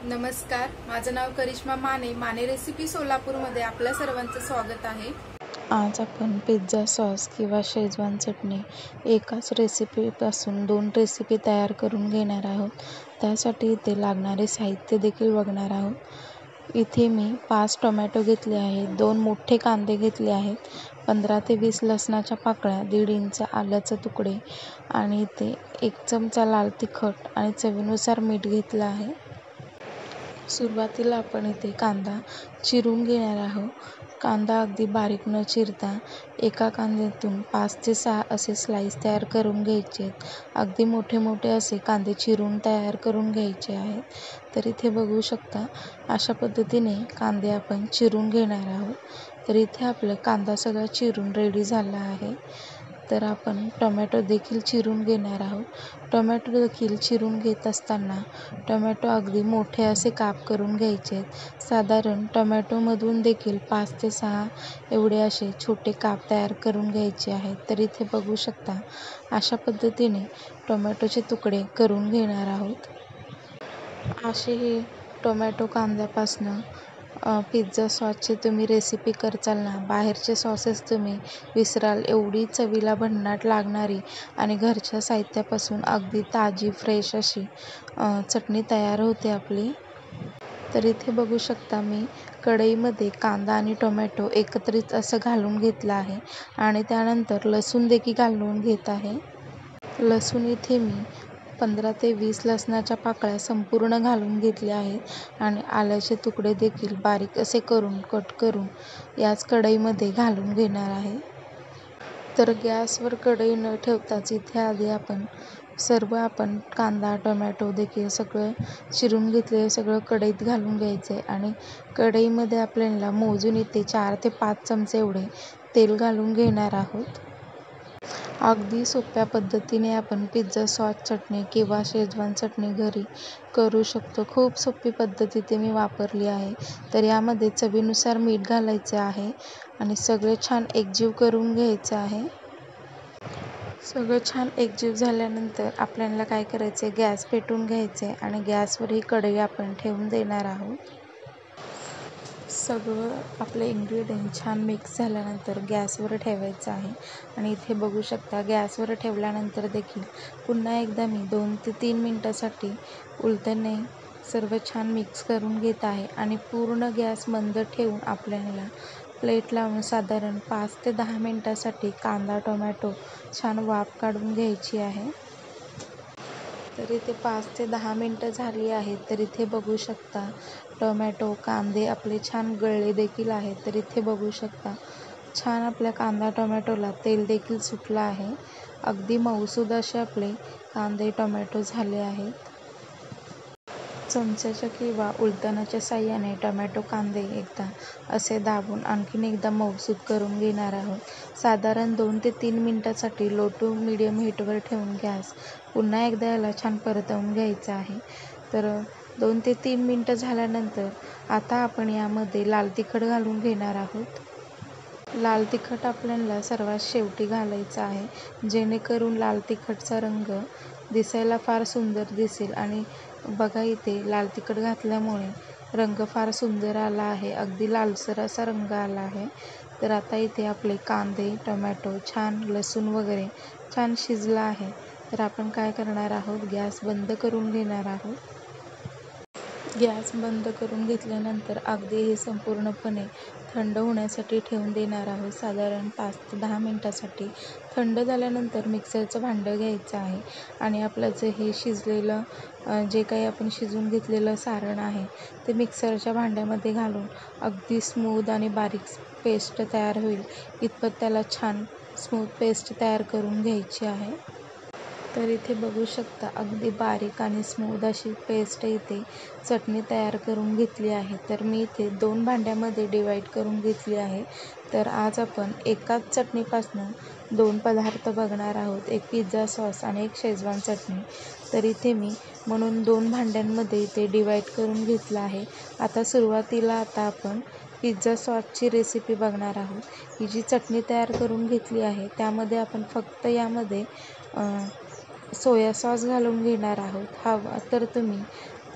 नमस्कार, माझं नाव करिश्मा माने रेसिपी सोलापूरमध्ये आपल्या सर्वांचं स्वागत आहे। आज आपण पिझ्झा सॉस किंवा शेजवान चटणी एकाच रेसिपीपासून 2 रेसिपी तयार करून घेणार आहोत। त्यासाठी इथे लागणारे साहित्य देखील बघणार आहोत। इथे मी 5 टोमॅटो घेतले आहेत, 2 मोठे कांदे घेतले आहेत, 15 ते 20 लसणाच्या पाकळ्या, 1.5 इंच आल्याचे तुकडे आणि इथे 1 चमचा लाल तिखट आणि चवीनुसार मीठ घेतलं आहे। सुरुवातीला आपण इथे कांदा चिरून घेणार आहोत। कांदा अगदी बारीक न चिरता एका कांद्यातून 5 ते 6 असे स्लाइस तयार करून घ्यायचे आहेत। अगदी मोठे मोठे असे कांदे चिरून तयार करून घ्यायचे आहेत। तर इथे बघू शकता अशा पद्धतीने कांदे आपण चिरून घेणार आहोत। तर इथे आपला कांदा सगळा चिरून रेडी झाला आहे। तर आपण टोमॅटो देखील चिरून घेणार आहोत। टोमॅटो देखील चिरून घेत असताना टोमॅटो अगदी मोठे असे काप करून घ्यायचे आहेत। साधारण टोमॅटोमधून देखील 5 ते 6 एवढे असे छोटे काप तयार करून घ्यायचे आहेत। तर इथे बघू शकता अशा पद्धतीने टोमॅटोचे तुकडे करून घेणार आहोत। असे हे टोमॅटो कांद्यापासनं पिझ्झा सॉसची तुम्ही रेसिपी करचाल ना, बाहेरचे सॉसेस तुम्ही विसराल एवढी चवीला भन्नाट लागणारी आणि घरच्या साहित्यापासून अगदी ताजी फ्रेश अशी चटणी तयार होते आपली। तर इथे बघू शकता मी कढईमध्ये कांदा आणि टोमॅटो एकत्रित असं घालून घेतलं आहे आणि त्यानंतर लसूण देखील घालून घेत आहे। लसूण इथे मी 15 ते 20 लसणाच्या पाकळ्या संपूर्ण घालून घेतल्या आहेत आणि आल्याचे तुकडे देखील बारीक असे कट करून याच कढईमध्ये घालून घेणार आहे। तर गॅसवर कढई न ठेवताच इथे आधी आपण कांदा टोमॅटो देखील सगळं चिरून घेतलेलं सगळं कढईत घालून घ्यायचं आहे आणि कढईमध्ये आपल्याला मोजून इथे 4 ते 5 चमचे एवढे तेल घालून घेणार आहोत। अगदी सोप्या पद्धतीने आपण पिझ्झा सॉस चटणी किंवा शेजवान चटणी घरी करू शकतो। खूप सोपी पद्धत इथे मी वापरली आहे। तर यामध्ये चवीनुसार मीठ घालायचं आहे आणि सगळे छान एकजीव करून घ्यायचं आहे। सगळं छान एकजीव झाल्यानंतर आपल्याला काय करायचं आहे, गॅस पेटवून घ्यायचं आहे आणि गॅसवर ही कढई आपण ठेवून देणार आहोत। सगळं आपले इन्ग्रेडियंट छान मिक्स झाल्यानंतर गॅसवर ठेवायचं आहे आणि इथे बघू शकता गॅसवर ठेवल्यानंतर देखील पुन्हा एकदा मी 2 ते 3 मिनिटासाठी उलटने सर्व छान मिक्स करून घेत आहे आणि पूर्ण गॅस मंद ठेवून आपल्याला प्लेट लावून साधारण 5 ते 10 मिनिटासाठी कांदा टोमॅटो छान वाफ काढून घ्यायची आहे। तर इथे 5 ते 10 मिनिटं झाली आहेत। तर इथे बघू शकता टोमॅटो कांदे आपले छान गळले देखील आहेत। तर इथे बघू शकता छान आपल्या कांदा टोमॅटोला तेल देखील सुटलं आहे। अगदी मऊसूद असे आपले कांदे टोमॅटो झाले आहेत। चमच्याच्या किंवा उलटण्याच्या साहाय्याने टोमॅटो कांदे एकदा असे दाबून आणखीन एकदा मऊसूद करून घेणार आहोत। साधारण 2 ते 3 मिनिटासाठी लो टू मीडियम हीटवर ठेवून गॅस पुन्हा एकदा याला छान परतवून घ्यायचं आहे। तर 2 ते 3 मिनिटं झाल्यानंतर आता आपण यामध्ये लाल तिखट घालून घेणार आहोत। लाल तिखट आपल्याला सर्वात शेवटी घालायचं आहे, जेणेकरून लाल तिखटचा रंग दिसायला फार सुंदर दिसेल आणि बघा इथे लाल तिखट घातल्यामुळे रंग फार सुंदर आला आहे, अगदी लालसर असा रंग आला आहे। तर आता इथे आपले कांदे टोमॅटो छान लसूण वगैरे छान शिजला आहे। तर आपण काय करणार आहोत, गॅस बंद करून घेणार आहोत। गॅस बंद करून घेतल्यानंतर अगदी हे संपूर्णपणे थंड होण्यासाठी ठेवून देणार आहोत, साधारण 5 ते 10 मिनिटासाठी। थंड झाल्यानंतर मिक्सरचं भांडं घ्यायचं आहे आणि आपलं जे हे शिजलेलं जे काही आपण शिजवून घेतलेलं सारण आहे ते मिक्सरच्या भांड्यामध्ये घालून अगदी स्मूथ आणि बारीक पेस्ट तयार होईल इतपत त्याला छान स्मूथ पेस्ट तयार करून घ्यायची आहे। तर इथे बघू शकता अगदी बारीक आणि स्मूथ अशी पेस्ट इथे चटणी तयार करून घेतली आहे। तर मी इथे 2 भांड्यामध्ये डिवाईड करून घेतली आहे। तर आज आपण एकाच चटणीपासून 2 पदार्थ बघणार आहोत, एक पिझ्झा सॉस आणि एक शेजवान चटणी। तर इथे मी म्हणून 2 भांड्यांमध्ये इथे डिवाईड करून घेतलं आहे। आता सुरुवातीला आपण पिझ्झा सॉसची रेसिपी बघणार आहोत। ही जी चटणी तयार करून घेतली आहे त्यामध्ये आपण फक्त यामध्ये सोया सॉस घालून घेणार आहोत। हवा तर तुम्ही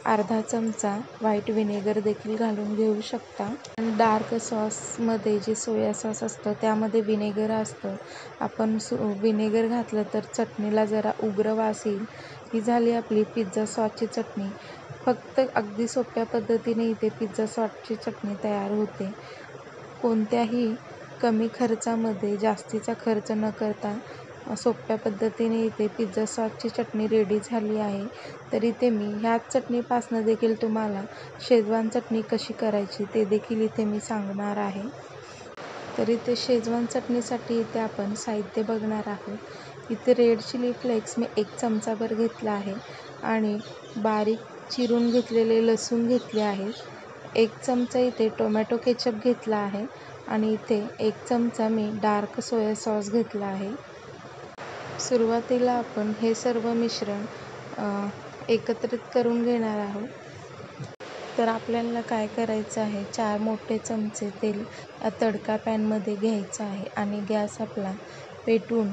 अर्धा चमचा व्हाईट व्हिनेगर देखील घालून घेऊ शकता. आणि डार्क सॉसमध्ये जे सोया सॉस असतं त्यामध्ये व्हिनेगर असतं. आपण व्हिनेगर घातलं तर चटणीला जरा उग्र वास येईल. ही झाली आपली पिझ्झा सॉसची चटणी. फक्त अगदी सोप्या पद्धतीने इथे पिझ्झा सॉसची चटणी तयार होते. कोणत्याही कमी खर्चामध्ये जास्तीचा खर्च न करता सोप्या पद्धतीने इथे पिझ्झा सॉसची चटणी रेडी झाली आहे. तर इथे मी ह्याच चटणीपासून देखील तुम्हाला शेजवान चटणी कशी करायची ते देखील इथे मी सांगणार आहे. तर इथे शेजवान चटणीसाठी इथे आपण साहित्य बघणार आहोत. इथे रेड चिली फ्लेक्स मी 1 चमचाभर घेतला आहे आणि बारीक चिरून घेतलेले लसूण घेतले आहेत. 1 चमचा इथे टोमॅटो केचप घेतला आहे आणि इथे 1 चमचा मी डार्क सोया सॉस घेतला आहे. सुरुवातीला आपण हे सर्व मिश्रण एकत्रित करून घेणार आहोत. तर आपल्याला काय करायचं आहे, 4 मोठे चमचे तेल या तडका पॅनमध्ये घ्यायचं आहे आणि गॅस आपला पेटवून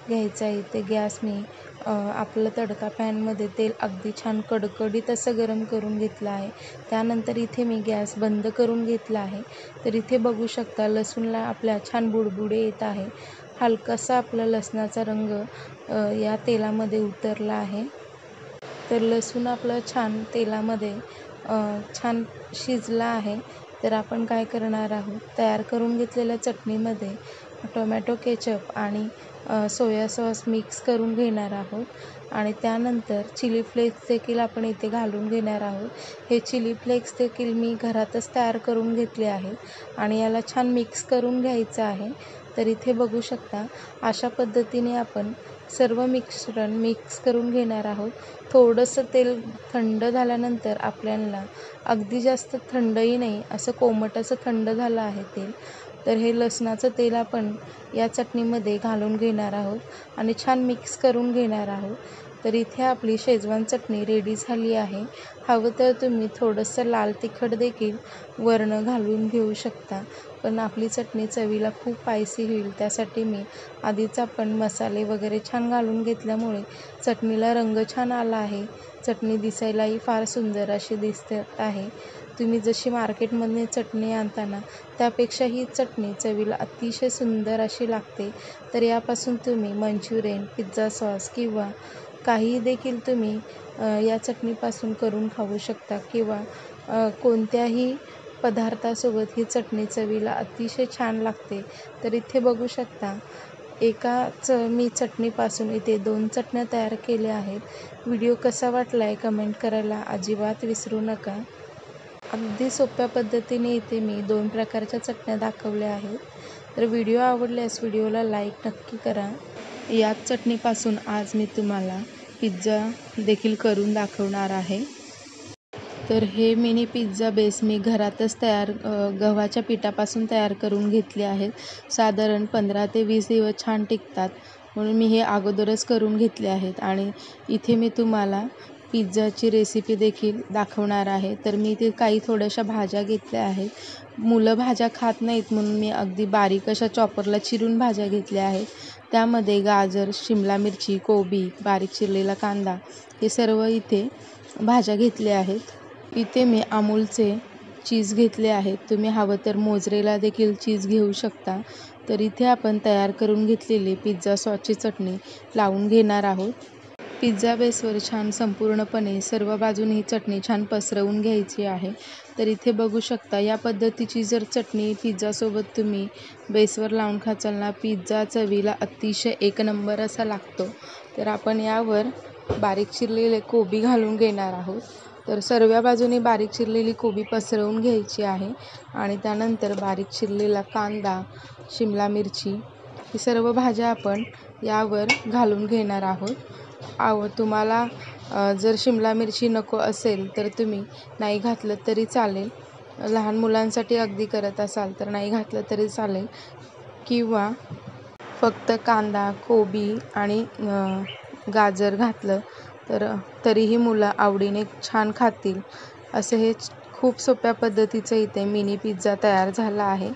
घ्यायचा आहे. ते गॅस मी आपलं तडका पॅनमध्ये तेल अगदी छान कडकडीत असं गरम करून घेतलं आहे. त्यानंतर इथे मी गॅस बंद करून घेतला आहे. तर इथे बघू शकता लसूणला आपल्या छान बुडबुडे येत आहे. हलकासा आपला लसणाचा रंग या तेलामध्ये उतरला आहे. तर लसूण आपलं छान तेलामध्ये छान शिजला आहे. तर आपण काय करणार आहोत, तयार करून घेतलेल्या चटणीमध्ये टोमॅटो केचप आणि सोया सॉस मिक्स करून घेणार आहोत आणि त्यानंतर चिली फ्लेक्स देखील आपण इथे घालून घेणार आहोत. हे चिली फ्लेक्स देखील मी घरातच तयार करून घेतले आहेत आणि याला छान मिक्स करून घ्यायचं आहे. तर इथे बघू शकता अशा पद्धतीने आपण सर्व मिश्रण मिक्स करून घेणार आहोत. थोडंसं तेल थंड झाल्यानंतर आपल्याला अगदी जास्त थंडही नाही, असं कोमट असं थंड झालं आहे तेल. तर हे लसणाचं तेल आपण या चटणीमध्ये घालून घेणार आहोत आणि छान मिक्स करून घेणार आहोत. तर इथे आपली शेजवान चटणी रेडी झाली आहे. हवं तर तुम्ही थोडंसं लाल तिखट देखील वरनं घालून घेऊ शकता. पण आपली चटणी चवीला खूप स्पायसी होईल त्यासाठी मी आधीच आपण मसाले वगैरे छान घालून घेतल्यामुळे चटणीला रंग छान आला आहे. चटणी दिसायलाही फार सुंदर अशी दिसत आहे. तुम्ही जशी मार्केटमधून चटणी आणताना त्यापेक्षा ही चटणी चवीला अतिशय सुंदर अशी लागते. तर यापासून तुम्ही मंचुरियन, पिझ्झा सॉस किंवा काहीही देखील तुम्ही या चटणीपासून करून खाऊ शकता किंवा कोणत्याही पदार्थासोबत ही चटणी चवीला अतिशय छान लागते. तर इथे बघू शकता एकाच मी चटणीपासून इथे 2 चटण्या तयार केल्या आहेत. व्हिडिओ कसा वाटला आहे कमेंट करायला अजिबात विसरू नका. अगदी सोप्या पद्धतीने इथे मी 2 प्रकारच्या चटण्या दाखवल्या आहेत. तर व्हिडिओ आवडल्यास व्हिडिओला लाईक नक्की करा. याच चटणीपासून आज मी तुम्हाला पिझ्झा देखील करून दाखवणार आहे. तर हे मिनी पिझ्झा बेस मी घरातच गव्हाच्या पिठापासून तयार करून घेतले आहेत. साधारण 15 ते 20 दिवस छान टिकतात म्हणून मी हे अगोदरच करून घेतले आहेत आणि इथे मी तुम्हाला पिझ्झाची रेसिपी देखील दाखवणार आहे. तर मी इथे काही थोड्याशा भाज्या घेतल्या आहेत. मुलं भाज्या खात नाहीत म्हणून मी अगदी बारीक अशा चॉपरला चिरून भाज्या घेतल्या आहेत. त्यामध्ये गाजर, शिमला मिरची, कोबी, बारीक चिरलेला कांदा हे सर्व इथे भाज्या घेतल्या आहेत. इथे मी अमूलचे चीज घेतले आहेत. तुम्ही हवं तर मोझरेला देखील चीज घेऊ शकता. तर इथे आपण तयार करून घेतलेली पिझ्झा सॉसची चटणी लावून घेणार आहोत. पिझ्झा बेसवर छान संपूर्णपणे सर्व बाजूने ही चटणी छान पसरवून घ्यायची आहे. तर इथे बघू शकता या पद्धतीची जर चटणी पिझ्झासोबत तुम्ही बेसवर लावून खाचाल ना, पिझ्झा चवीला अतिशय एक नंबर असा लागतो. तर आपण यावर बारीक चिरलेले कोबी घालून घेणार आहोत. तर सर्व बाजूने बारीक चिरलेली कोबी पसरवून घ्यायची आहे आणि त्यानंतर बारीक चिरलेला कांदा, शिमला मिरची ही सर्व भाज्या आपण यावर घालून घेणार आहोत. तुम्हाला जर शिमला मिरची नको असेल तर तुम्ही नाही घातलं तरी चालेल. लहान मुलांसाठी अगदी करत असाल तर नाही घातलं तरी चालेल किंवा फक्त कांदा, कोबी आणि गाजर घातलं तर तरीही मुलं आवडीने छान खातील. असं हे खूप सोप्या पद्धतीचं इथे मिनी पिझ्झा तयार झाला आहे.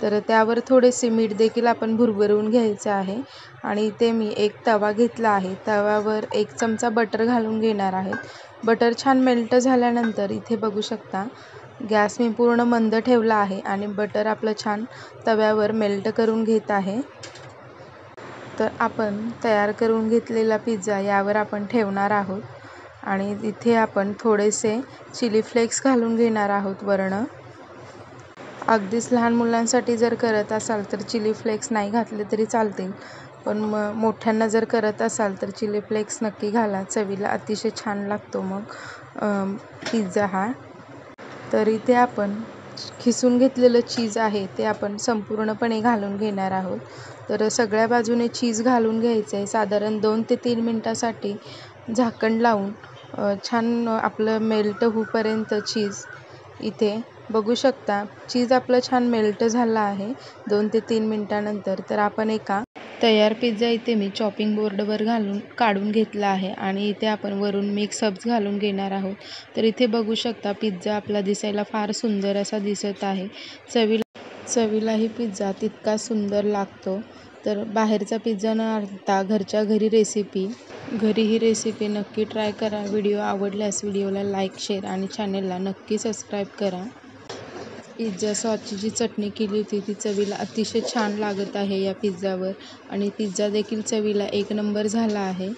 तर त्यावर थोडेसे मीठ देखील आपण भुरभुरवून घ्यायचं आहे. आणि इथे मी एक तवा घेतला आहे. तव्यावर 1 चमचा बटर घालून घेणार आहे. बटर छान मेल्ट झाल्यानंतर इथे बघू शकता गॅस मी पूर्ण मंद ठेवला आहे आणि बटर आपलं छान तव्यावर मेल्ट करून घेत आहे. तर आपण तयार करून घेतलेला पिझ्झा यावर आपण ठेवणार आहोत आणि इथे आपण थोडेसे चिली फ्लेक्स घालून घेणार आहोत वरनं. अगदीच लहान मुलांसाठी जर करत असाल तर चिली फ्लेक्स नाही घातले तरी चालतील, पण मोठ्यांना जर करत असाल तर चिली फ्लेक्स नक्की घाला. चवीला अतिशय छान लागतो मग पिझ्झा हा. तर इथे आपण खिसून घेतलेलं चीज आहे ते आपण संपूर्णपणे घालून घेणार आहोत. तर सगळ्या बाजूने चीज घालून घ्यायचं आहे. साधारण 2 ते 3 मिनटासाठी झाकण लावून छान आपलं मेल्ट होईपर्यंत चीज इथे बघू शकता चीज आपलं छान मेल्ट झालं आहे 2 ते 3 मिनटानंतर. तर आपण एका तयार पिझ्झा इथे मी चॉपिंग बोर्डवर काढून घेतला आहे आणि इथे आपण वरून मिक्स हर्ब्स घालून घेणार आहोत. तर इथे बघू शकता पिझ्झा आपला दिसायला फार सुंदर असा दिसत आहे. चवीलाही पिझ्झा तितका सुंदर लागतो. तर बाहेरचा पिझ्झा न आणता घरच्या घरी ही रेसिपी नक्की ट्राय करा. व्हिडिओ आवडल्यास व्हिडिओला लाईक, शेअर आणि चॅनेलला नक्की सबस्क्राईब करा. पिझ्झा सॉसची जी चटणी केली होती ती चवीला अतिशय छान लागत आहे या पिझ्झावर आणि पिझ्झा देखील चवीला 1 नंबर झाला आहे.